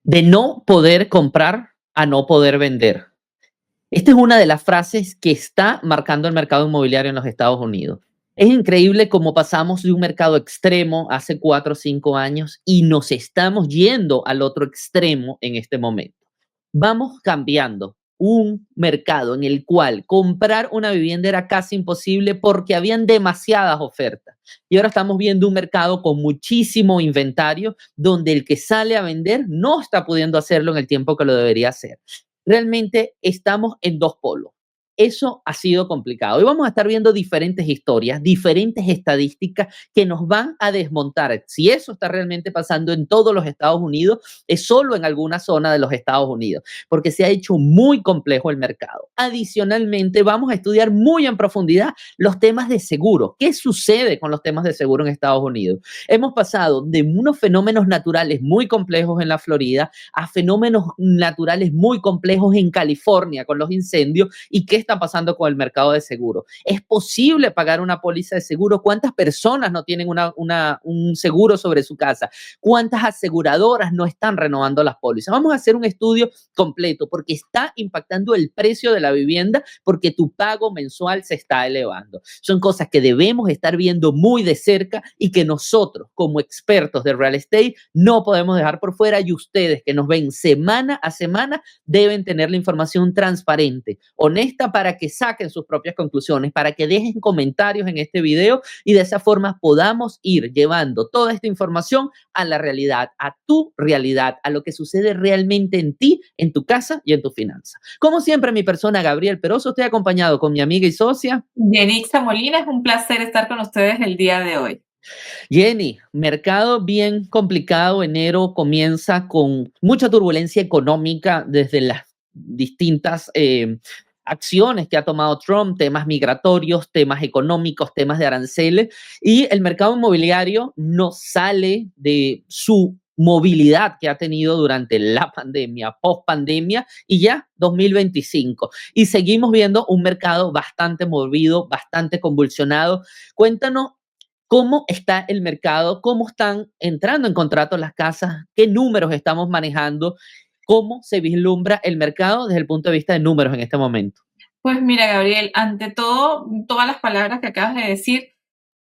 De no poder comprar a no poder vender. Esta es una de las frases que está marcando el mercado inmobiliario en los Estados Unidos. Es increíble cómo pasamos de un mercado extremo hace 4 o 5 años y nos estamos yendo al otro extremo en este momento. Vamos cambiando un mercado en el cual comprar una vivienda era casi imposible porque habían demasiadas ofertas. Y ahora estamos viendo un mercado con muchísimo inventario donde el que sale a vender no está pudiendo hacerlo en el tiempo que lo debería hacer. Realmente estamos en dos polos. Eso ha sido complicado. Hoy vamos a estar viendo diferentes historias, diferentes estadísticas que nos van a desmontar si eso está realmente pasando en todos los Estados Unidos, es solo en alguna zona de los Estados Unidos, porque se ha hecho muy complejo el mercado. Adicionalmente, vamos a estudiar muy en profundidad los temas de seguro. ¿Qué sucede con los temas de seguro en Estados Unidos? Hemos pasado de unos fenómenos naturales muy complejos en la Florida a fenómenos naturales muy complejos en California con los incendios. ¿Y qué está pasando con el mercado de seguro? ¿Es posible pagar una póliza de seguro? ¿Cuántas personas no tienen un seguro sobre su casa? ¿Cuántas aseguradoras no están renovando las pólizas? Vamos a hacer un estudio completo porque está impactando el precio de la vivienda porque tu pago mensual se está elevando. Son cosas que debemos estar viendo muy de cerca y que nosotros como expertos de real estate no podemos dejar por fuera, y ustedes que nos ven semana a semana deben tener la información transparente, honesta, para que saquen sus propias conclusiones, para que dejen comentarios en este video y de esa forma podamos ir llevando toda esta información a la realidad, a tu realidad, a lo que sucede realmente en ti, en tu casa y en tu finanza. Como siempre, mi persona Gabriel Peroso, estoy acompañado con mi amiga y socia Yenixa Molina, es un placer estar con ustedes el día de hoy. Jenny. Mercado bien complicado, enero comienza con mucha turbulencia económica desde las distintas acciones que ha tomado Trump, temas migratorios, temas económicos, temas de aranceles, y el mercado inmobiliario no sale de su movilidad que ha tenido durante la pandemia, post pandemia y ya 2025. Y seguimos viendo un mercado bastante movido, bastante convulsionado. Cuéntanos cómo está el mercado, cómo están entrando en contrato las casas, qué números estamos manejando, cómo se vislumbra el mercado desde el punto de vista de números en este momento. Pues mira, Gabriel, ante todo, todas las palabras que acabas de decir,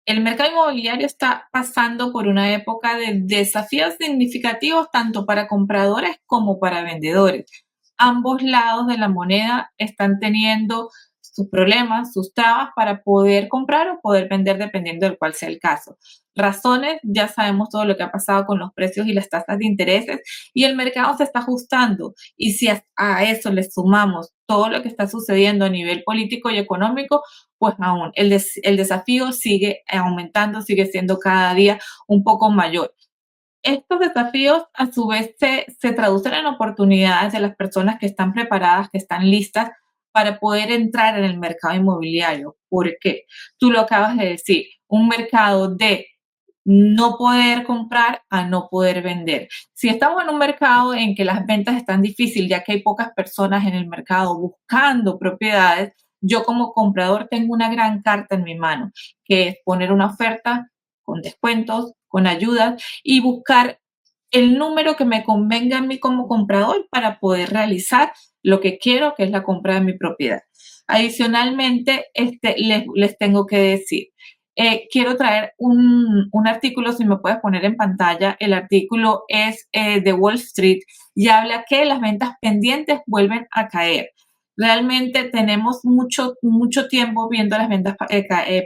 el mercado inmobiliario está pasando por una época de desafíos significativos tanto para compradores como para vendedores. Ambos lados de la moneda están teniendo sus problemas, sus trabas para poder comprar o poder vender dependiendo del cual sea el caso. Razones, ya sabemos todo lo que ha pasado con los precios y las tasas de intereses y el mercado se está ajustando. Y si a eso le sumamos todo lo que está sucediendo a nivel político y económico, pues aún el desafío sigue aumentando, sigue siendo cada día un poco mayor. Estos desafíos a su vez se traducen en oportunidades de las personas que están preparadas, que están listas para poder entrar en el mercado inmobiliario. Porque tú lo acabas de decir, un mercado de no poder comprar a no poder vender. Si estamos en un mercado en que las ventas están difíciles, ya que hay pocas personas en el mercado buscando propiedades, yo como comprador tengo una gran carta en mi mano, que es poner una oferta con descuentos, con ayudas y buscar el número que me convenga a mí como comprador para poder realizar lo que quiero, que es la compra de mi propiedad. Adicionalmente, les tengo que decir, quiero traer un artículo, si me puedes poner en pantalla. El artículo es de Wall Street y habla que las ventas pendientes vuelven a caer. Realmente tenemos mucho tiempo viendo las ventas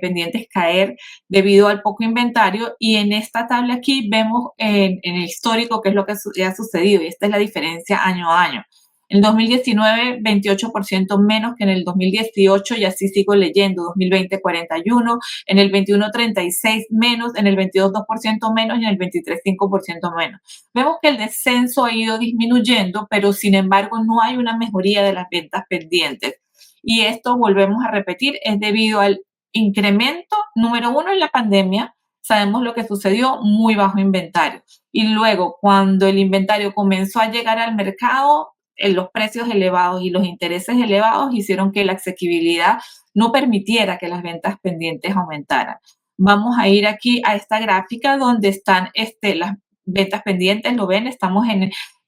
pendientes caer debido al poco inventario, y en esta tabla aquí vemos en el histórico qué es lo que ha sucedido, y esta es la diferencia año a año. En 2019, 28% menos que en el 2018, y así sigo leyendo. 2020, 41, en el 21, 36 menos, en el 22, 2% menos, y en el 23, 5% menos. Vemos que el descenso ha ido disminuyendo, pero sin embargo no hay una mejoría de las ventas pendientes. Y esto, volvemos a repetir, es debido al incremento, número uno, en la pandemia. Sabemos lo que sucedió, muy bajo inventario. Y luego, cuando el inventario comenzó a llegar al mercado, los precios elevados y los intereses elevados hicieron que la asequibilidad no permitiera que las ventas pendientes aumentaran. Vamos a ir aquí a esta gráfica donde están las ventas pendientes. Lo ven, estamos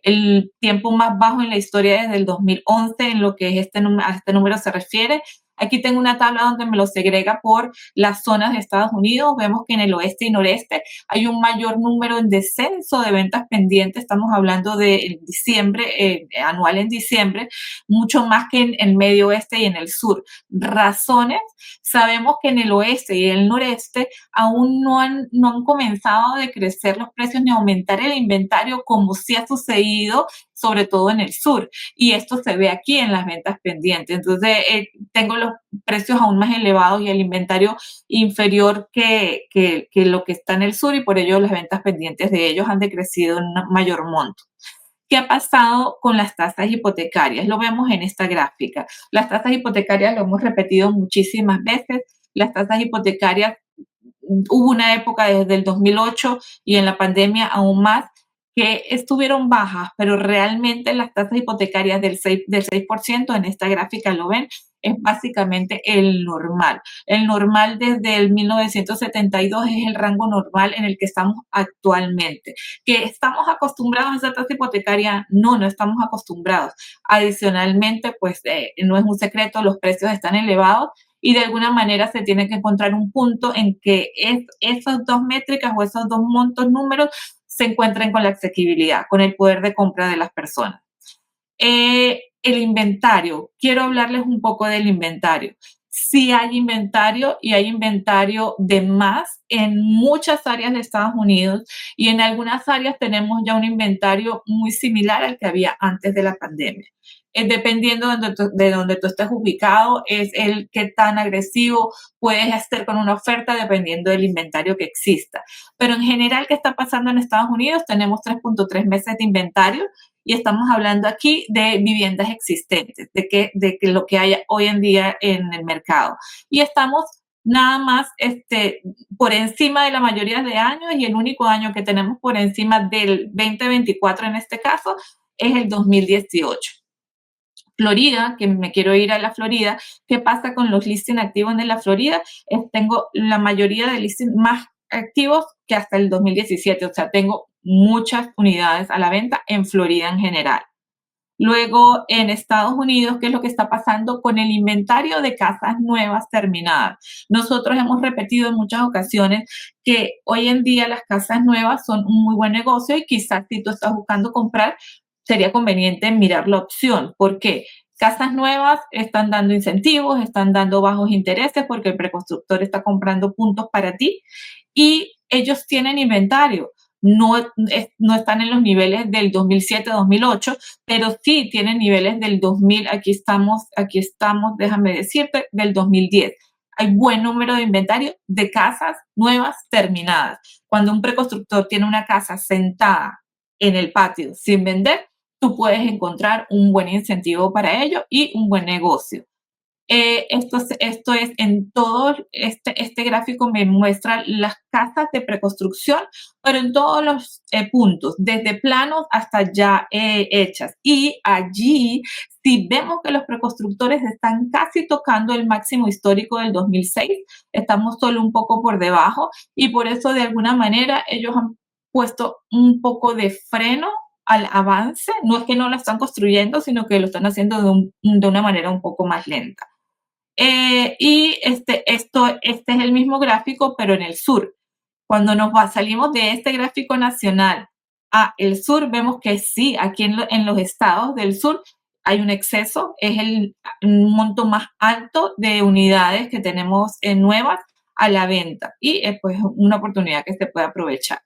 el tiempo más bajo en la historia desde el 2011 en lo que es a este número se refiere. Aquí tengo una tabla donde me lo segrega por las zonas de Estados Unidos. Vemos que en el oeste y noreste hay un mayor número en descenso de ventas pendientes. Estamos hablando de diciembre, anual en diciembre, mucho más que en el medio oeste y en el sur. Razones, sabemos que en el oeste y el noreste aún no han comenzado a decrecer los precios ni a aumentar el inventario como sí ha sucedido, sobre todo en el sur. Y esto se ve aquí en las ventas pendientes. Entonces, tengo los precios aún más elevados y el inventario inferior que lo que está en el sur, y por ello las ventas pendientes de ellos han decrecido en un mayor monto. ¿Qué ha pasado con las tasas hipotecarias? Lo vemos en esta gráfica. Las tasas hipotecarias lo hemos repetido muchísimas veces. Las tasas hipotecarias, hubo una época desde el 2008 y en la pandemia aún más, que estuvieron bajas, pero realmente las tasas hipotecarias del 6% en esta gráfica lo ven, es básicamente el normal. El normal desde el 1972 es el rango normal en el que estamos actualmente. ¿Que estamos acostumbrados a esa tasa hipotecaria? No, no estamos acostumbrados. Adicionalmente, pues no es un secreto, los precios están elevados y de alguna manera se tiene que encontrar un punto en que esas dos métricas o esos dos montos, números, se encuentren con la asequibilidad, con el poder de compra de las personas. El inventario, quiero hablarles un poco del inventario. Sí hay inventario y hay inventario de más en muchas áreas de Estados Unidos y en algunas áreas tenemos ya un inventario muy similar al que había antes de la pandemia. Dependiendo de donde tú estés ubicado, es el qué tan agresivo puedes estar con una oferta dependiendo del inventario que exista. Pero en general, ¿qué está pasando en Estados Unidos? Tenemos 3.3 meses de inventario y estamos hablando aquí de viviendas existentes, de que lo que hay hoy en día en el mercado. Y estamos nada más por encima de la mayoría de años y el único año que tenemos por encima del 2024 en este caso es el 2018. Florida, que me quiero ir a la Florida, ¿qué pasa con los listings activos en la Florida? Tengo la mayoría de listings más activos que hasta el 2017, o sea, tengo muchas unidades a la venta en Florida en general. Luego, en Estados Unidos, ¿qué es lo que está pasando con el inventario de casas nuevas terminadas? Nosotros hemos repetido en muchas ocasiones que hoy en día las casas nuevas son un muy buen negocio y quizás si tú estás buscando comprar, sería conveniente mirar la opción. ¿Por qué? Casas nuevas están dando incentivos, están dando bajos intereses porque el preconstructor está comprando puntos para ti y ellos tienen inventario. No están en los niveles del 2007-2008, pero sí tienen niveles del 2000, aquí estamos, déjame decirte, del 2010. Hay buen número de inventario de casas nuevas terminadas. Cuando un preconstructor tiene una casa sentada en el patio sin vender, tú puedes encontrar un buen incentivo para ello y un buen negocio. Esto es en todo este gráfico me muestra las casas de preconstrucción, pero en todos los puntos, desde planos hasta ya hechas. Y allí, si vemos que los preconstructores están casi tocando el máximo histórico del 2006, estamos solo un poco por debajo y por eso de alguna manera ellos han puesto un poco de freno al avance. No es que no lo están construyendo, sino que lo están haciendo de una manera un poco más lenta. Y este es el mismo gráfico, pero en el sur. Cuando salimos de este gráfico nacional a el sur, vemos que sí, aquí en los estados del sur hay un exceso, es el monto más alto de unidades que tenemos nuevas a la venta y es pues una oportunidad que se puede aprovechar.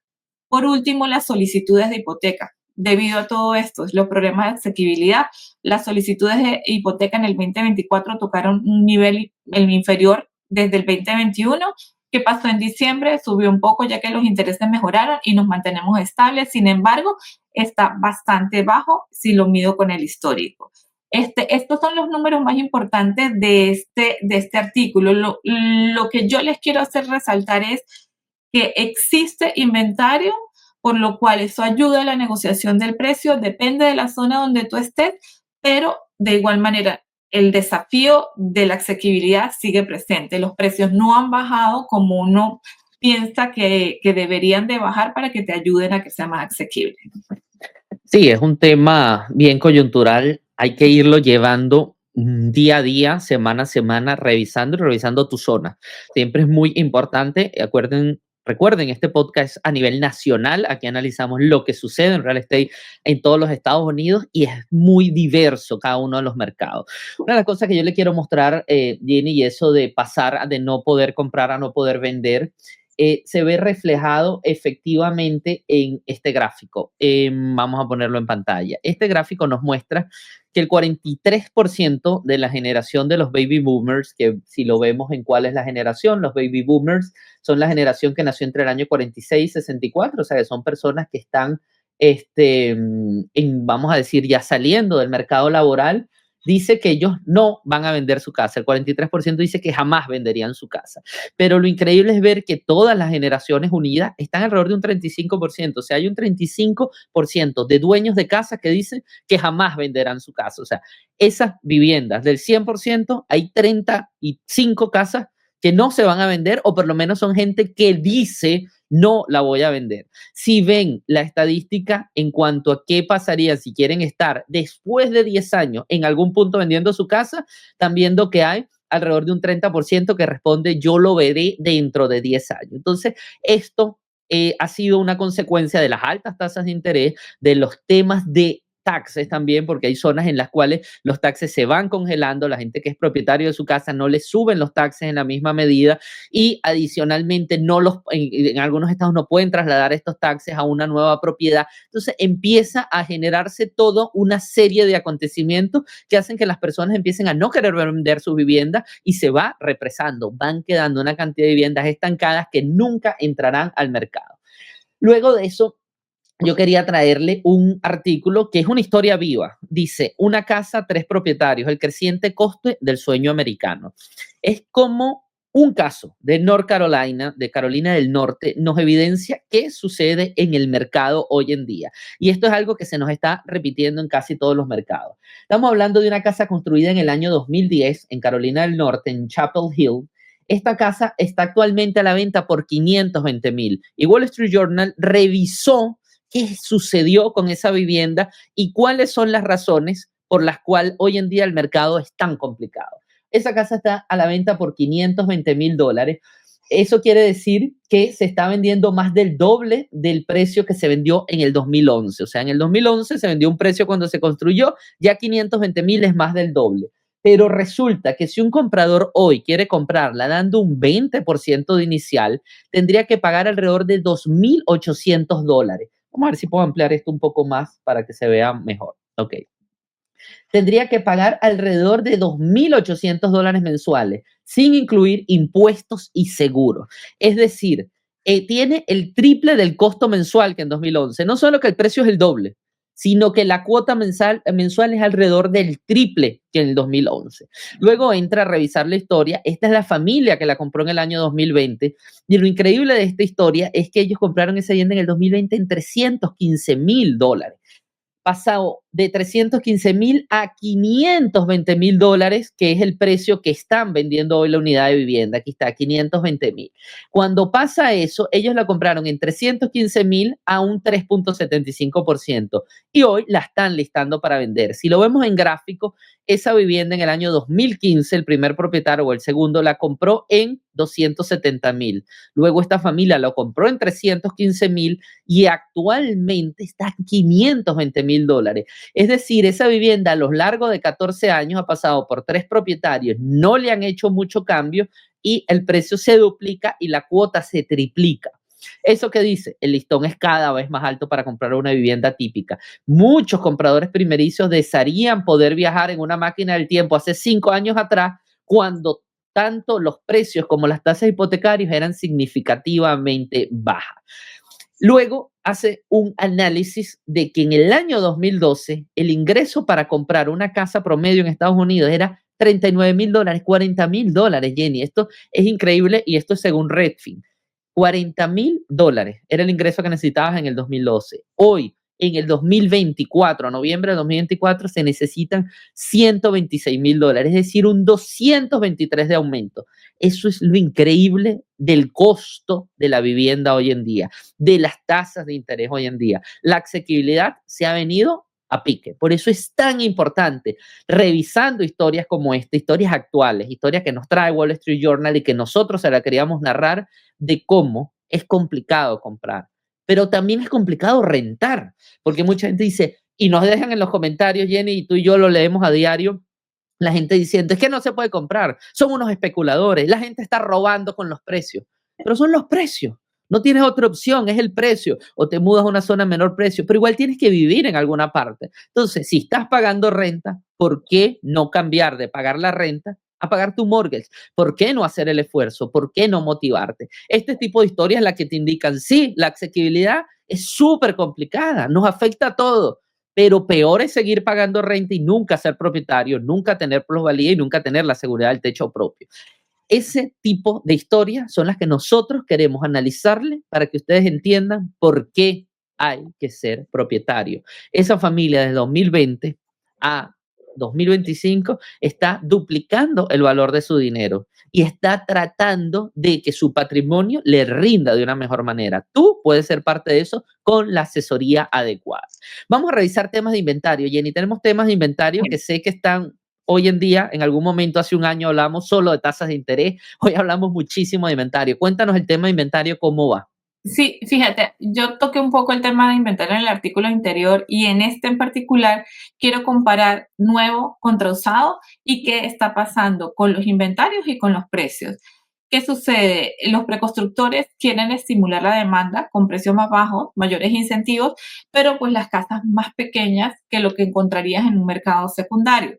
Por último, las solicitudes de hipoteca. Debido a todo esto, los problemas de asequibilidad, las solicitudes de hipoteca en el 2024 tocaron un nivel inferior desde el 2021. ¿Qué pasó en diciembre? Subió un poco ya que los intereses mejoraron y nos mantenemos estables. Sin embargo, está bastante bajo si lo mido con el histórico. Estos son los números más importantes de este artículo. Lo que yo les quiero hacer resaltar es que existe inventario, por lo cual eso ayuda a la negociación del precio, depende de la zona donde tú estés, pero de igual manera el desafío de la asequibilidad sigue presente. Los precios no han bajado como uno piensa que deberían de bajar para que te ayuden a que sea más asequible. Sí, es un tema bien coyuntural. Hay que irlo llevando día a día, semana a semana, revisando y revisando tu zona. Siempre es muy importante. Recuerden, este podcast a nivel nacional. Aquí analizamos lo que sucede en real estate en todos los Estados Unidos y es muy diverso cada uno de los mercados. Una de las cosas que yo le quiero mostrar, Jenny, y eso de pasar de no poder comprar a no poder vender, se ve reflejado efectivamente en este gráfico. Vamos a ponerlo en pantalla. Este gráfico nos muestra que el 43% de la generación de los baby boomers, que si lo vemos en cuál es la generación, los baby boomers son la generación que nació entre el año 46 y 64, o sea, que son personas que están, vamos a decir, ya saliendo del mercado laboral, dice que ellos no van a vender su casa. El 43% dice que jamás venderían su casa. Pero lo increíble es ver que todas las generaciones unidas están alrededor de un 35%. O sea, hay un 35% de dueños de casa que dicen que jamás venderán su casa. O sea, esas viviendas del 100%, hay 35 casas que no se van a vender, o por lo menos son gente que dice no la voy a vender. Si ven la estadística en cuanto a qué pasaría si quieren estar después de 10 años en algún punto vendiendo su casa, están viendo que hay alrededor de un 30% que responde yo lo veré dentro de 10 años. Entonces, esto ha sido una consecuencia de las altas tasas de interés, de los temas de taxes también, porque hay zonas en las cuales los taxes se van congelando, la gente que es propietario de su casa no le suben los taxes en la misma medida y adicionalmente en algunos estados no pueden trasladar estos taxes a una nueva propiedad. Entonces empieza a generarse toda una serie de acontecimientos que hacen que las personas empiecen a no querer vender sus viviendas y se va represando, van quedando una cantidad de viviendas estancadas que nunca entrarán al mercado. Luego de eso, yo quería traerle un artículo que es una historia viva. Dice, una casa, tres propietarios, el creciente coste del sueño americano. Es como un caso de North Carolina, de Carolina del Norte, nos evidencia qué sucede en el mercado hoy en día. Y esto es algo que se nos está repitiendo en casi todos los mercados. Estamos hablando de una casa construida en el año 2010 en Carolina del Norte, en Chapel Hill. Esta casa está actualmente a la venta por 520,000. Y Wall Street Journal revisó qué sucedió con esa vivienda y cuáles son las razones por las cuales hoy en día el mercado es tan complicado. Esa casa está a la venta por $520,000. Eso quiere decir que se está vendiendo más del doble del precio que se vendió en el 2011. O sea, en el 2011 se vendió un precio cuando se construyó, ya 520,000 es más del doble. Pero resulta que si un comprador hoy quiere comprarla dando un 20% de inicial, tendría que pagar alrededor de $2,800. Vamos a ver si puedo ampliar esto un poco más para que se vea mejor. Ok. Tendría que pagar alrededor de $2,800 mensuales, sin incluir impuestos y seguros. Es decir, tiene el triple del costo mensual que en 2011. No solo que el precio es el doble, sino que la cuota mensual es alrededor del triple que en el 2011. Luego entra a revisar la historia. Esta es la familia que la compró en el año 2020. Y lo increíble de esta historia es que ellos compraron esa vivienda en el 2020 en $315,000. Pasado de 315,000 a $520,000, que es el precio que están vendiendo hoy la unidad de vivienda. Aquí está, 520,000. Cuando pasa eso, ellos la compraron en 315,000 a un 3,75% y hoy la están listando para vender. Si lo vemos en gráfico, esa vivienda en el año 2015, el primer propietario o el segundo la compró en 270,000. Luego esta familia lo compró en 315,000 y actualmente está en $520,000. Es decir, esa vivienda a lo largo de 14 años ha pasado por tres propietarios, no le han hecho mucho cambio y el precio se duplica y la cuota se triplica. ¿Eso qué dice? El listón es cada vez más alto para comprar una vivienda típica. Muchos compradores primerizos desearían poder viajar en una máquina del tiempo hace 5 años atrás, cuando tanto los precios como las tasas hipotecarias eran significativamente bajas. Luego hace un análisis de que en el año 2012 el ingreso para comprar una casa promedio en Estados Unidos era $39,000, $40,000, Jenny. Esto es increíble y esto es según Redfin. $40,000 era el ingreso que necesitabas en el 2012. Hoy en el 2024, noviembre de 2024, se necesitan $126,000, es decir, un 223 de aumento. Eso es lo increíble del costo de la vivienda hoy en día, de las tasas de interés hoy en día. La asequibilidad se ha venido a pique. Por eso es tan importante, revisando historias como esta, historias actuales, historias que nos trae Wall Street Journal y que nosotros se la queríamos narrar, de cómo es complicado comprar, pero también es complicado rentar, porque mucha gente dice, y nos dejan en los comentarios, Jenny, y tú y yo lo leemos a diario, la gente diciendo, es que no se puede comprar, son unos especuladores, la gente está robando con los precios, pero son los precios. No tienes otra opción, es el precio, o te mudas a una zona a menor precio, pero igual tienes que vivir en alguna parte. Entonces, si estás pagando renta, ¿por qué no cambiar de pagar la renta a pagar tu mortgage? ¿Por qué no hacer el esfuerzo? ¿Por qué no motivarte? Este tipo de historias es la que te indican, sí, la asequibilidad es súper complicada, nos afecta a todo, pero peor es seguir pagando renta y nunca ser propietario, nunca tener plusvalía y nunca tener la seguridad del techo propio. Ese tipo de historias son las que nosotros queremos analizarle para que ustedes entiendan por qué hay que ser propietario. Esa familia de 2020 a 2025 está duplicando el valor de su dinero y está tratando de que su patrimonio le rinda de una mejor manera. Tú puedes ser parte de eso con la asesoría adecuada. Vamos a revisar temas de inventario. Jenny, tenemos temas de inventario que sé que están hoy en día. En algún momento, hace un año, hablamos solo de tasas de interés. Hoy hablamos muchísimo de inventario. Cuéntanos el tema de inventario, ¿cómo va? Sí, fíjate, yo toqué un poco el tema de inventario en el artículo anterior y en este en particular quiero comparar nuevo contra usado y qué está pasando con los inventarios y con los precios. ¿Qué sucede? Los preconstructores quieren estimular la demanda con precios más bajos, mayores incentivos, pero pues las casas más pequeñas que lo que encontrarías en un mercado secundario.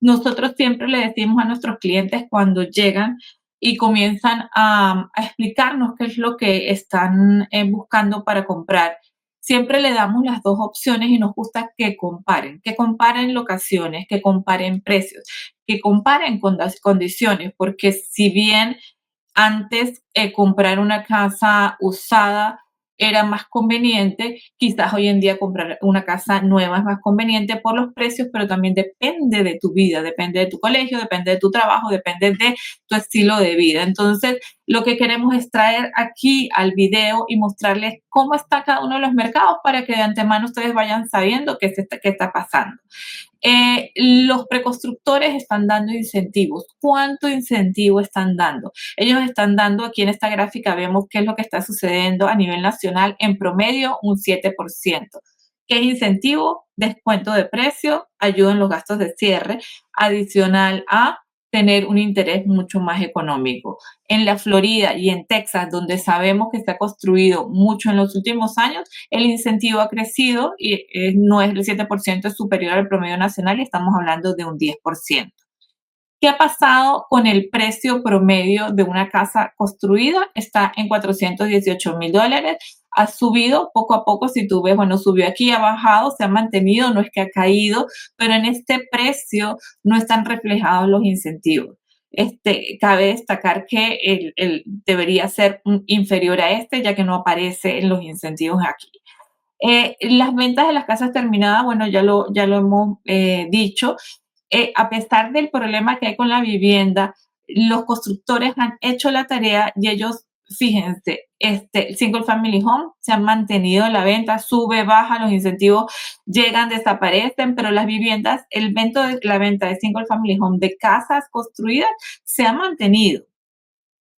Nosotros siempre le decimos a nuestros clientes cuando llegan y comienzan a explicarnos qué es lo que están buscando para comprar. Siempre le damos las dos opciones y nos gusta que comparen locaciones, que comparen precios, que comparen con las condiciones, porque si bien antes comprar una casa usada era más conveniente, quizás hoy en día comprar una casa nueva es más conveniente por los precios, pero también depende de tu vida, depende de tu colegio, depende de tu trabajo, depende de tu estilo de vida. Entonces, lo que queremos es traer aquí al video y mostrarles cómo está cada uno de los mercados para que de antemano ustedes vayan sabiendo qué está pasando. Los preconstructores están dando incentivos. ¿Cuánto incentivo están dando? Ellos están dando, aquí en esta gráfica vemos qué es lo que está sucediendo a nivel nacional, en promedio un 7%. ¿Qué es incentivo? Descuento de precio, ayuda en los gastos de cierre, adicional a tener un interés mucho más económico. En la Florida y en Texas, donde sabemos que se ha construido mucho en los últimos años, el incentivo ha crecido y no es el 7%, es superior al promedio nacional y estamos hablando de un 10%. ¿Qué ha pasado con el precio promedio de una casa construida? Está en $418,000. Ha subido poco a poco, si tú ves, bueno, subió aquí, ha bajado, se ha mantenido, no es que ha caído, pero en este precio no están reflejados los incentivos. Cabe destacar que debería ser inferior a ya que no aparece en los incentivos aquí. Las ventas de las casas terminadas, bueno, ya lo hemos dicho, a pesar del problema que hay con la vivienda, los constructores han hecho la tarea y ellos, fíjense, single family home se han mantenido en la venta, sube, baja, los incentivos llegan, desaparecen, pero las viviendas, la venta de single family home de casas construidas se ha mantenido.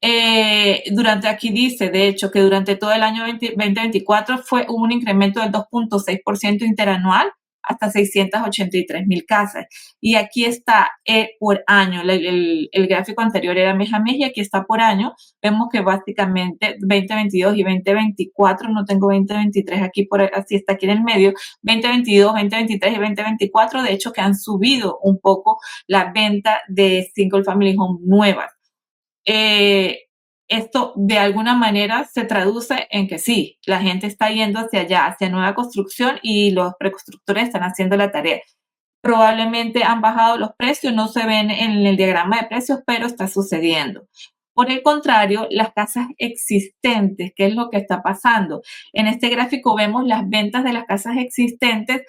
Aquí dice, de hecho, que durante todo el año 2024 hubo un incremento del 2.6% interanual hasta 683,000 casas. Y aquí está por año, el gráfico anterior era mes a mes y aquí está por año. Vemos que básicamente 2022 y 2024, no tengo 2023 aquí, así está aquí en el medio, 2022, 2023 y 2024, de hecho que han subido un poco la venta de single family home nuevas. Esto de alguna manera se traduce en que sí, la gente está yendo hacia allá, hacia nueva construcción y los preconstructores están haciendo la tarea. Probablemente han bajado los precios, no se ven en el diagrama de precios, pero está sucediendo. Por el contrario, las casas existentes, ¿qué es lo que está pasando? En este gráfico vemos las ventas de las casas existentes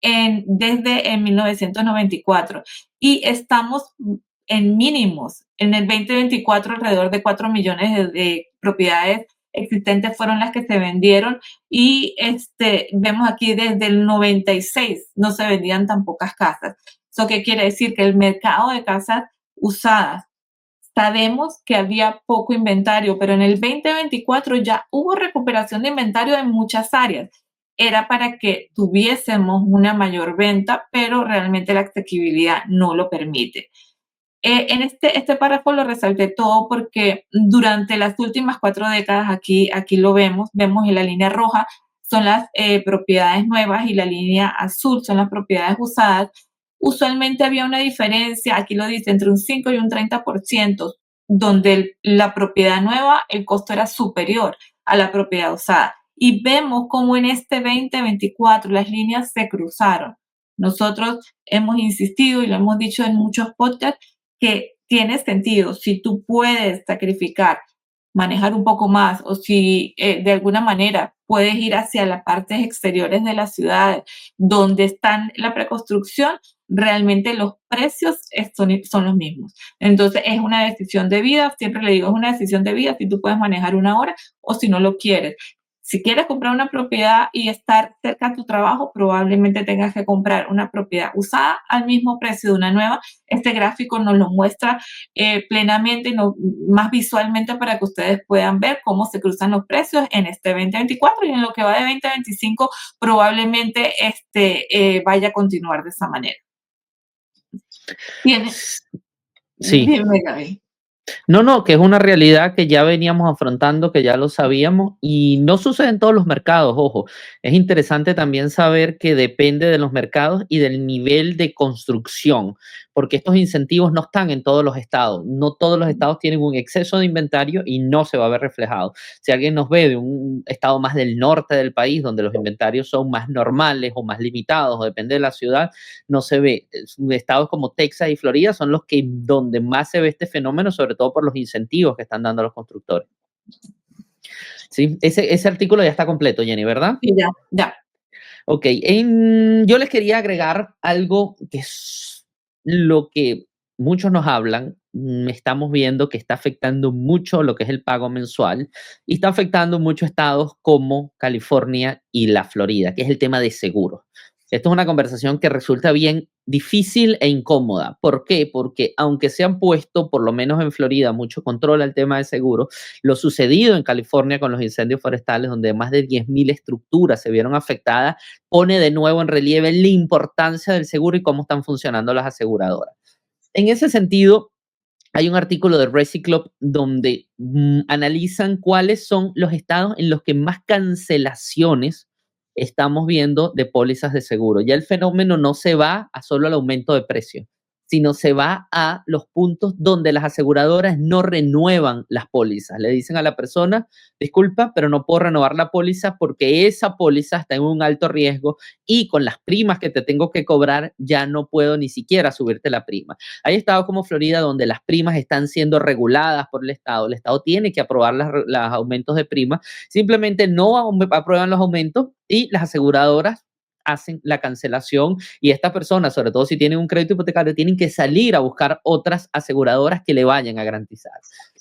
desde 1994 y estamos en mínimos. En el 2024 alrededor de 4 millones de propiedades existentes fueron las que se vendieron y vemos aquí desde el 96 no se vendían tan pocas casas. ¿Eso qué quiere decir? Que el mercado de casas usadas, sabemos que había poco inventario, pero en el 2024 ya hubo recuperación de inventario en muchas áreas. Era para que tuviésemos una mayor venta, pero realmente la asequibilidad no lo permite. En este párrafo lo resalté todo porque durante las últimas 4 décadas, aquí lo vemos en la línea roja, son las propiedades nuevas y la línea azul son las propiedades usadas. Usualmente había una diferencia, aquí lo dice, entre un 5 y un 30%, donde la propiedad nueva, el costo era superior a la propiedad usada. Y vemos como en este 2024 las líneas se cruzaron. Nosotros hemos insistido y lo hemos dicho en muchos podcasts que tiene sentido. Si tú puedes sacrificar, manejar un poco más o si de alguna manera puedes ir hacia las partes exteriores de la ciudad donde están la preconstrucción, realmente los precios son los mismos. Entonces es una decisión de vida, siempre le digo, es una decisión de vida si tú puedes manejar una hora o si no lo quieres. Si quieres comprar una propiedad y estar cerca de tu trabajo, probablemente tengas que comprar una propiedad usada al mismo precio de una nueva. Este gráfico nos lo muestra plenamente y más visualmente para que ustedes puedan ver cómo se cruzan los precios en este 2024 y en lo que va de 2025 probablemente vaya a continuar de esa manera. Sí. Dime, Gaby. No, que es una realidad que ya veníamos afrontando, que ya lo sabíamos y no sucede en todos los mercados, ojo. Es interesante también saber que depende de los mercados y del nivel de construcción, porque estos incentivos no están en todos los estados. No todos los estados tienen un exceso de inventario y no se va a ver reflejado. Si alguien nos ve de un estado más del norte del país, donde los inventarios son más normales o más limitados, o depende de la ciudad, no se ve. Estados como Texas y Florida son los que donde más se ve este fenómeno, sobre todo por los incentivos que están dando a los constructores. Sí, ese artículo ya está completo, Jenny, ¿verdad? Sí, ya. Ok, yo les quería agregar algo que es lo que muchos nos hablan. Estamos viendo que está afectando mucho lo que es el pago mensual y está afectando muchos estados como California y la Florida, que es el tema de seguros. Esto es una conversación que resulta bien difícil e incómoda. ¿Por qué? Porque aunque se han puesto, por lo menos en Florida, mucho control al tema de seguro, lo sucedido en California con los incendios forestales, donde más de 10.000 estructuras se vieron afectadas, pone de nuevo en relieve la importancia del seguro y cómo están funcionando las aseguradoras. En ese sentido, hay un artículo de Reciclop donde analizan cuáles son los estados en los que más cancelaciones estamos viendo de pólizas de seguro. Ya el fenómeno no se va a solo al aumento de precio, sino se va a los puntos donde las aseguradoras no renuevan las pólizas. Le dicen a la persona, disculpa, pero no puedo renovar la póliza porque esa póliza está en un alto riesgo y con las primas que te tengo que cobrar ya no puedo ni siquiera subirte la prima. Hay estados como Florida donde las primas están siendo reguladas por el Estado. El Estado tiene que aprobar los aumentos de prima. Simplemente no aprueban los aumentos y las aseguradoras hacen la cancelación y estas personas, sobre todo si tienen un crédito hipotecario, tienen que salir a buscar otras aseguradoras que le vayan a garantizar.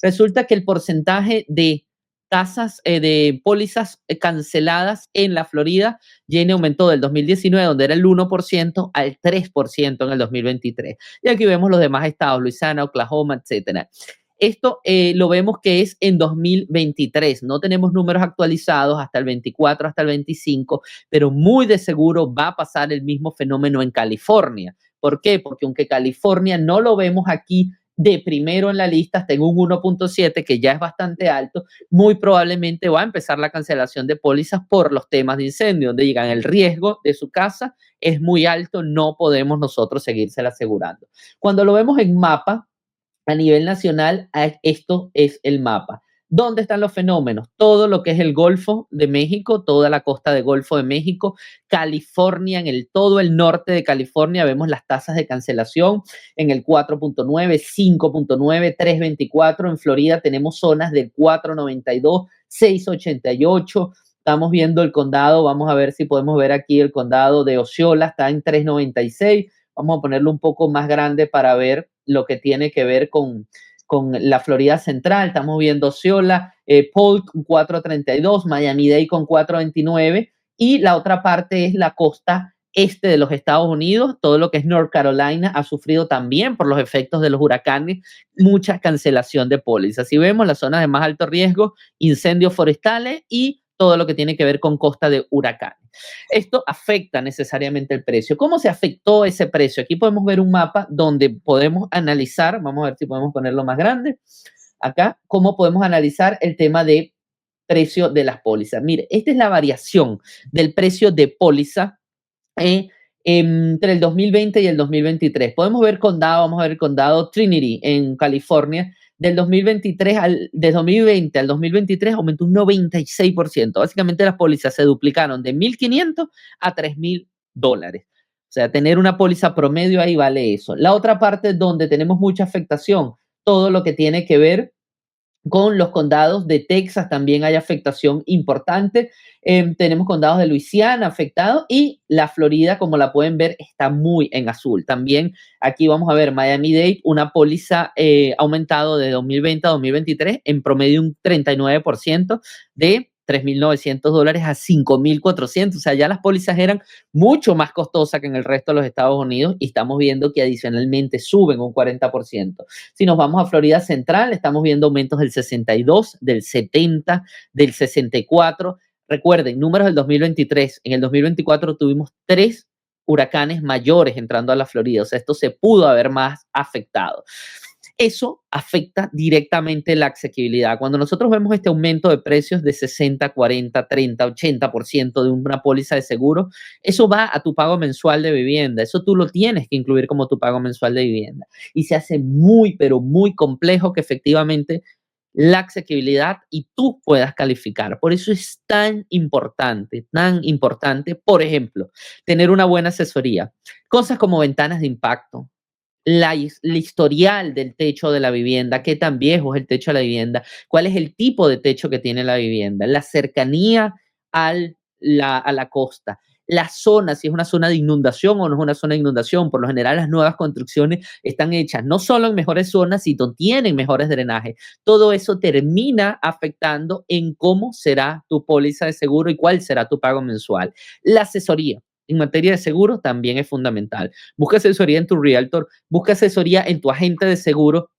Resulta que el porcentaje de tasas de pólizas canceladas en la Florida aumentó del 2019, donde era el 1%, al 3% en el 2023. Y aquí vemos los demás estados, Luisiana, Oklahoma, etcétera. Esto lo vemos que es en 2023. No tenemos números actualizados hasta el 24, hasta el 25, pero muy de seguro va a pasar el mismo fenómeno en California. ¿Por qué? Porque aunque California no lo vemos aquí de primero en la lista, está en un 1.7, que ya es bastante alto, muy probablemente va a empezar la cancelación de pólizas por los temas de incendio, donde digan el riesgo de su casa es muy alto, no podemos nosotros seguírsela asegurando. Cuando lo vemos en mapa, a nivel nacional, esto es el mapa. ¿Dónde están los fenómenos? Todo lo que es el Golfo de México, toda la costa del Golfo de México, California, todo el norte de California, vemos las tasas de cancelación en el 4.9, 5.9, 3.24. En Florida tenemos zonas del 4.92, 6.88. Estamos viendo el condado, vamos a ver si podemos ver aquí el condado de Osceola, está en 3.96. Vamos a ponerlo un poco más grande para ver lo que tiene que ver con la Florida Central. Estamos viendo Osceola, Polk 4.32, Miami-Dade con 4.29, y la otra parte es la costa este de los Estados Unidos. Todo lo que es North Carolina ha sufrido también por los efectos de los huracanes mucha cancelación de pólizas. Si vemos las zonas de más alto riesgo, incendios forestales y todo lo que tiene que ver con costa de huracanes. Esto afecta necesariamente el precio. ¿Cómo se afectó ese precio? Aquí podemos ver un mapa donde podemos analizar, vamos a ver si podemos ponerlo más grande, acá, cómo podemos analizar el tema de precio de las pólizas. Mire, esta es la variación del precio de póliza entre el 2020 y el 2023. Podemos ver condado, vamos a ver el condado Trinity en California. Del 2023 de 2020 al 2023 aumentó un 96%. Básicamente las pólizas se duplicaron de $1,500 a $3,000. O sea, tener una póliza promedio ahí vale eso. La otra parte donde tenemos mucha afectación, todo lo que tiene que ver con los condados de Texas también hay afectación importante. Tenemos condados de Luisiana afectados y la Florida, como la pueden ver, está muy en azul. También aquí vamos a ver Miami-Dade, una póliza aumentado de 2020 a 2023 en promedio un 39% de $3,900 a $5,400. O sea, ya las pólizas eran mucho más costosas que en el resto de los Estados Unidos y estamos viendo que adicionalmente suben un 40%. Si nos vamos a Florida Central, estamos viendo aumentos del 62, del 70, del 64. Recuerden, números del 2023. En el 2024 tuvimos 3 huracanes mayores entrando a la Florida. O sea, esto se pudo haber más afectado. Eso afecta directamente la asequibilidad. Cuando nosotros vemos este aumento de precios de 60, 40, 30, 80% de una póliza de seguro, eso va a tu pago mensual de vivienda. Eso tú lo tienes que incluir como tu pago mensual de vivienda. Y se hace muy, pero muy complejo que efectivamente la asequibilidad y tú puedas calificar. Por eso es tan importante, por ejemplo, tener una buena asesoría. Cosas como ventanas de impacto, el historial del techo de la vivienda, qué tan viejo es el techo de la vivienda, cuál es el tipo de techo que tiene la vivienda, la cercanía a la costa, la zona, si es una zona de inundación o no es una zona de inundación. Por lo general, las nuevas construcciones están hechas no solo en mejores zonas, sino tienen mejores drenajes. Todo eso termina afectando en cómo será tu póliza de seguro y cuál será tu pago mensual. La asesoría en materia de seguro también es fundamental. Busca asesoría en tu realtor, busca asesoría en tu agente de seguro,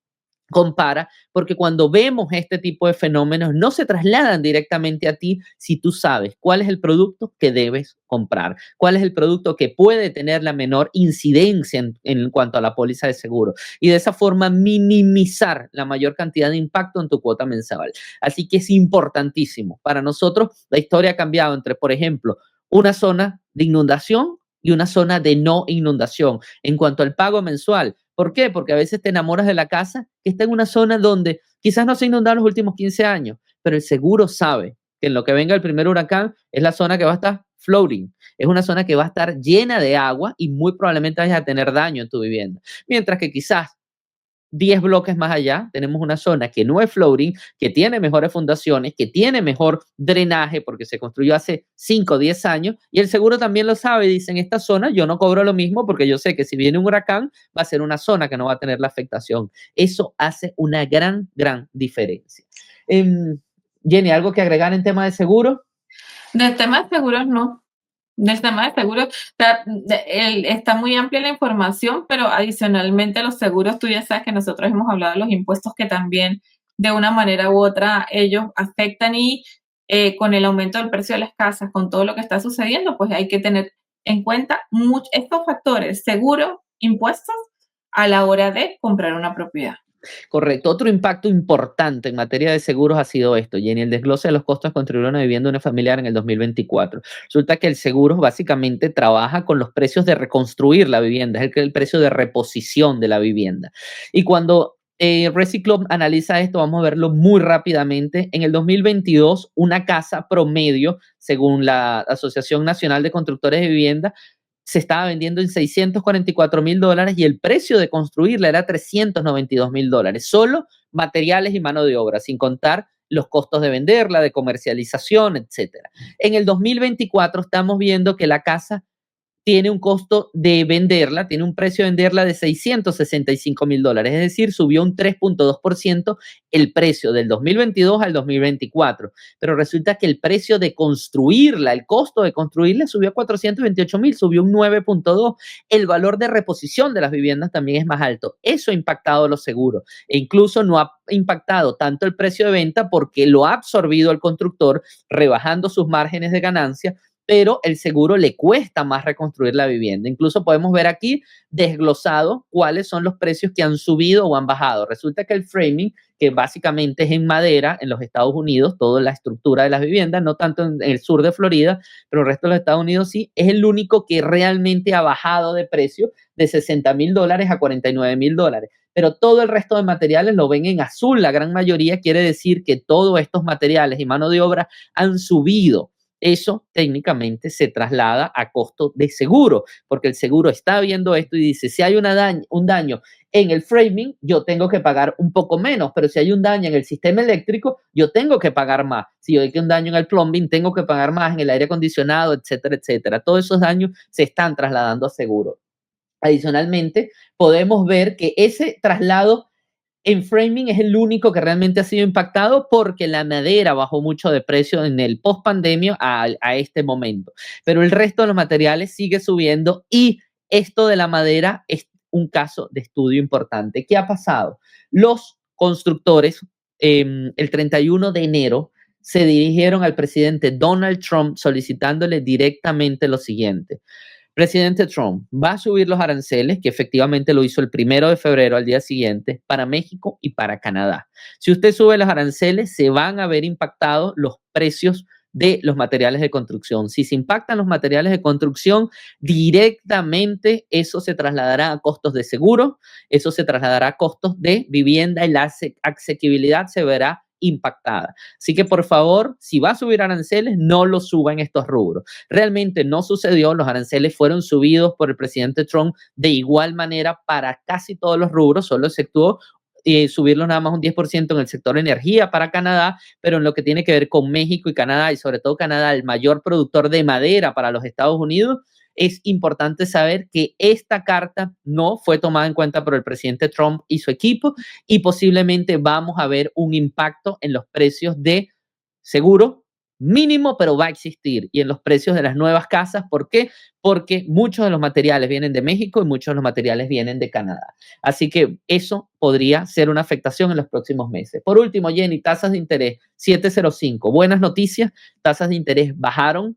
compara, porque cuando vemos este tipo de fenómenos no se trasladan directamente a ti si tú sabes cuál es el producto que debes comprar, cuál es el producto que puede tener la menor incidencia en cuanto a la póliza de seguro, y de esa forma minimizar la mayor cantidad de impacto en tu cuota mensual. Así que es importantísimo. Para nosotros la historia ha cambiado entre, por ejemplo, una zona de inundación y una zona de no inundación en cuanto al pago mensual. ¿Por qué? Porque a veces te enamoras de la casa que está en una zona donde quizás no se ha inundado los últimos 15 años, pero el seguro sabe que en lo que venga el primer huracán es la zona que va a estar floating, es una zona que va a estar llena de agua y muy probablemente vayas a tener daño en tu vivienda. Mientras que quizás 10 bloques más allá, tenemos una zona que no es floating, que tiene mejores fundaciones, que tiene mejor drenaje porque se construyó hace 5 o 10 años, y el seguro también lo sabe. Dice, en esta zona yo no cobro lo mismo porque yo sé que si viene un huracán va a ser una zona que no va a tener la afectación. Eso hace una gran, gran diferencia. Jenny, ¿algo que agregar en tema de seguro? Del tema de seguros, no. Del tema de seguros, está muy amplia la información, pero adicionalmente los seguros, tú ya sabes que nosotros hemos hablado de los impuestos que también de una manera u otra ellos afectan, y con el aumento del precio de las casas, con todo lo que está sucediendo, pues hay que tener en cuenta estos factores, seguro, impuestos, a la hora de comprar una propiedad. Correcto. Otro impacto importante en materia de seguros ha sido esto, Jenny, el desglose de los costos de construir una vivienda unifamiliar en el 2024. Resulta que el seguro básicamente trabaja con los precios de reconstruir la vivienda, es el precio de reposición de la vivienda. Y cuando Reciclo analiza esto, vamos a verlo muy rápidamente. En el 2022, una casa promedio, según la Asociación Nacional de Constructores de Vivienda, se estaba vendiendo en $644,000 y el precio de construirla era $392,000. Solo materiales y mano de obra, sin contar los costos de venderla, de comercialización, etcétera. En el 2024 estamos viendo que la casa tiene un costo de venderla, tiene un precio de venderla de $665,000, es decir, subió un 3.2% el precio del 2022 al 2024, pero resulta que el precio de construirla, el costo de construirla subió a $428,000, subió un 9.2%, el valor de reposición de las viviendas también es más alto, eso ha impactado los seguros e incluso no ha impactado tanto el precio de venta porque lo ha absorbido el constructor rebajando sus márgenes de ganancia, pero el seguro le cuesta más reconstruir la vivienda. Incluso podemos ver aquí desglosado cuáles son los precios que han subido o han bajado. Resulta que el framing, que básicamente es en madera en los Estados Unidos, toda la estructura de las viviendas, no tanto en el sur de Florida, pero el resto de los Estados Unidos sí, es el único que realmente ha bajado de precio de $60,000 a $49,000. Pero todo el resto de materiales lo ven en azul. La gran mayoría quiere decir que todos estos materiales y mano de obra han subido. Eso técnicamente se traslada a costo de seguro, porque el seguro está viendo esto y dice, si hay un daño en el framing, yo tengo que pagar un poco menos, pero si hay un daño en el sistema eléctrico, yo tengo que pagar más. Si hay un daño en el plumbing, tengo que pagar más, en el aire acondicionado, etcétera, etcétera. Todos esos daños se están trasladando a seguro. Adicionalmente, podemos ver que ese traslado en framing es el único que realmente ha sido impactado porque la madera bajó mucho de precio en el post pandemia a este momento. Pero el resto de los materiales sigue subiendo y esto de la madera es un caso de estudio importante. ¿Qué ha pasado? Los constructores, el 31 de enero, se dirigieron al presidente Donald Trump solicitándole directamente lo siguiente. Presidente Trump va a subir los aranceles, que efectivamente lo hizo el 1 de febrero al día siguiente, para México y para Canadá. Si usted sube los aranceles, se van a ver impactados los precios de los materiales de construcción. Si se impactan los materiales de construcción, directamente eso se trasladará a costos de seguro, eso se trasladará a costos de vivienda y la asequibilidad se verá impactada. Así que por favor, si va a subir aranceles, no lo suba en estos rubros. Realmente no sucedió, los aranceles fueron subidos por el presidente Trump de igual manera para casi todos los rubros, solo exceptuó subirlo nada más un 10% en el sector energía para Canadá, pero en lo que tiene que ver con México y Canadá, y sobre todo Canadá, el mayor productor de madera para los Estados Unidos, es importante saber que esta carta no fue tomada en cuenta por el presidente Trump y su equipo y posiblemente vamos a ver un impacto en los precios de seguro mínimo, pero va a existir, y en los precios de las nuevas casas. ¿Por qué? Porque muchos de los materiales vienen de México y muchos de los materiales vienen de Canadá. Así que eso podría ser una afectación en los próximos meses. Por último, Jenny, tasas de interés 7.05. Buenas noticias, tasas de interés bajaron.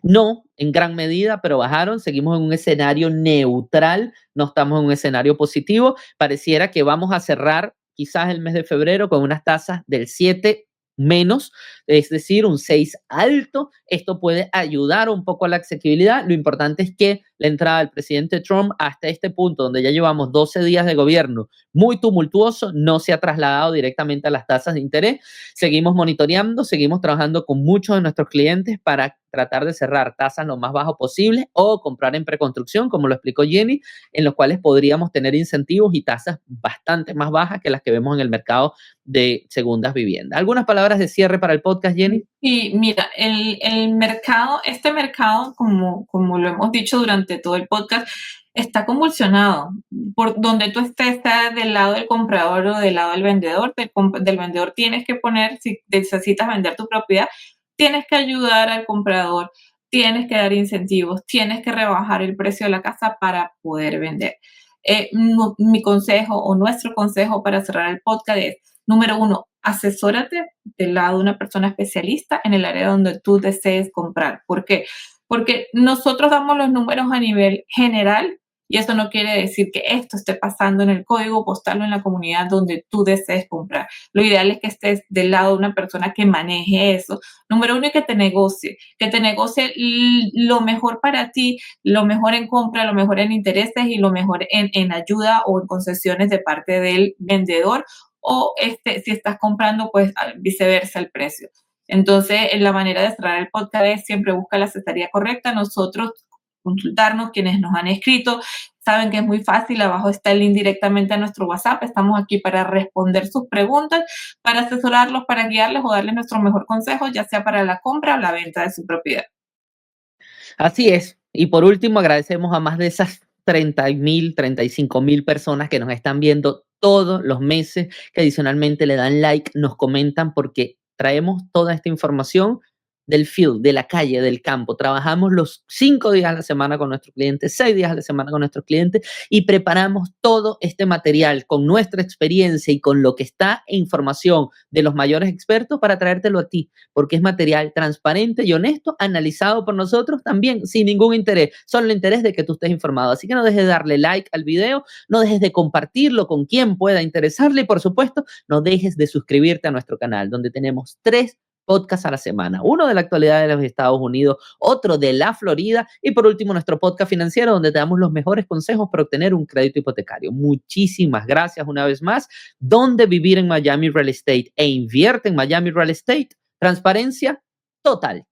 No en gran medida, pero bajaron. Seguimos en un escenario neutral, no estamos en un escenario positivo. Pareciera que vamos a cerrar quizás el mes de febrero con unas tasas del 7 menos, es decir, un 6 alto. Esto puede ayudar un poco a la asequibilidad. Lo importante es que la entrada del presidente Trump hasta este punto, donde ya llevamos 12 días de gobierno muy tumultuoso, no se ha trasladado directamente a las tasas de interés. Seguimos monitoreando, seguimos trabajando con muchos de nuestros clientes para tratar de cerrar tasas lo más bajo posible o comprar en preconstrucción, como lo explicó Jenny, en los cuales podríamos tener incentivos y tasas bastante más bajas que las que vemos en el mercado de segundas viviendas. ¿Algunas palabras de cierre para el podcast, Jenny? Y mira, el mercado, este mercado, como lo hemos dicho durante todo el podcast, está convulsionado. Por donde tú estés, sea del lado del comprador o del lado del vendedor. Del vendedor tienes que poner, si necesitas vender tu propiedad, tienes que ayudar al comprador, tienes que dar incentivos, tienes que rebajar el precio de la casa para poder vender. Mi consejo o nuestro consejo para cerrar el podcast es, número 1, asesórate del lado de una persona especialista en el área donde tú desees comprar. ¿Por qué? Porque nosotros damos los números a nivel general, Y eso no quiere decir que esto esté pasando en el código postal o en la comunidad donde tú desees comprar. Lo ideal es que estés del lado de una persona que maneje eso. Número uno, y que te negocie lo mejor para ti, lo mejor en compra, lo mejor en intereses y lo mejor en ayuda o en concesiones de parte del vendedor, o si estás comprando, pues viceversa el precio. Entonces, la manera de cerrar el podcast es siempre busca la asesoría correcta. Nosotros consultarnos, quienes nos han escrito, saben que es muy fácil, abajo está el link directamente a nuestro WhatsApp, estamos aquí para responder sus preguntas, para asesorarlos, para guiarles o darles nuestro mejor consejo, ya sea para la compra o la venta de su propiedad. Así es. Y por último, agradecemos a más de esas 30.000, 35.000 personas que nos están viendo todos los meses, que adicionalmente le dan like, nos comentan, porque traemos toda esta información del field, de la calle, del campo. Trabajamos los 5 días a la semana con nuestros clientes, 6 días a la semana con nuestros clientes y preparamos todo este material con nuestra experiencia y con lo que está en información de los mayores expertos para traértelo a ti, porque es material transparente y honesto, analizado por nosotros también sin ningún interés, solo el interés de que tú estés informado. Así que no dejes de darle like al video, no dejes de compartirlo con quien pueda interesarle y por supuesto no dejes de suscribirte a nuestro canal, donde tenemos 3 podcast a la semana, uno de la actualidad de los Estados Unidos, otro de la Florida y por último nuestro podcast financiero donde te damos los mejores consejos para obtener un crédito hipotecario. Muchísimas gracias una vez más. ¿Dónde vivir en Miami Real Estate e invierte en Miami Real Estate? Transparencia total.